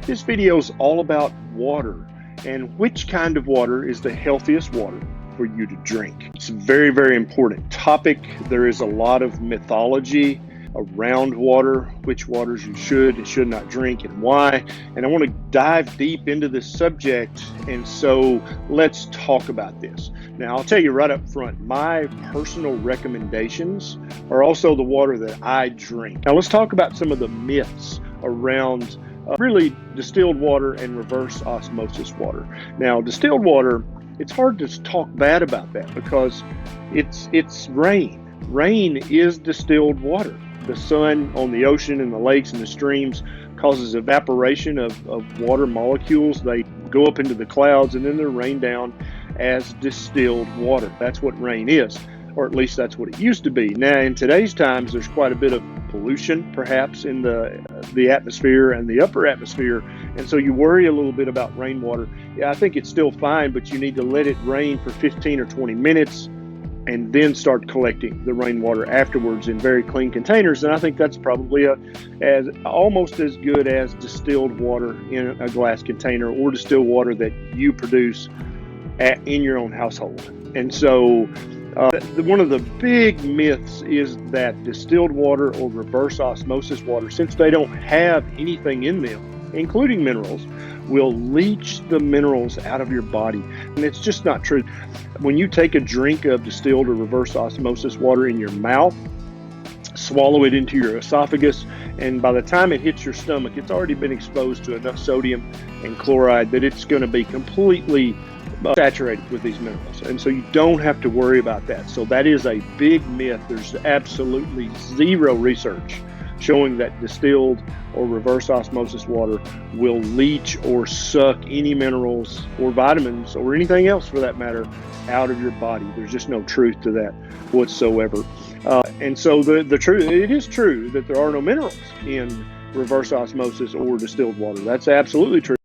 This video is all about water and which kind of water is the healthiest water for you to drink. It's a very, very important topic. There is a lot of mythology around water, which waters you should and should not drink and why. And I want to dive deep into this subject, and so let's talk about this. Now, I'll tell you right up front, my personal recommendations are also the water that I drink. Now, let's talk about some of the myths around really distilled water and reverse osmosis water. Now, distilled water, it's hard to talk bad about that because it's rain. Rain is distilled water. The sun on the ocean and the lakes and the streams causes evaporation of water molecules. They go up into the clouds and then they're rained down as distilled water. That's what rain is, or at least that's what it used to be. Now, in today's times, there's quite a bit of pollution perhaps in the atmosphere and the upper atmosphere, and so you worry a little bit about rainwater. Yeah, I think it's still fine, but you need to let it rain for 15 or 20 minutes and then start collecting the rainwater afterwards in very clean containers. And I think that's probably almost as good as distilled water in a glass container or distilled water that you produce in your own household. And so one of the big myths is that distilled water or reverse osmosis water, since they don't have anything in them, including minerals, will leach the minerals out of your body. And it's just not true. When you take a drink of distilled or reverse osmosis water in your mouth, swallow it into your esophagus, and by the time it hits your stomach, it's already been exposed to enough sodium and chloride that it's going to be completely saturated with these minerals. And so you don't have to worry about that. So that is a big myth. There's absolutely zero research showing that distilled or reverse osmosis water will leach or suck any minerals or vitamins or anything else for that matter out of your body. There's just no truth to that whatsoever. And so the truth, it is true that there are no minerals in reverse osmosis or distilled water. That's absolutely true.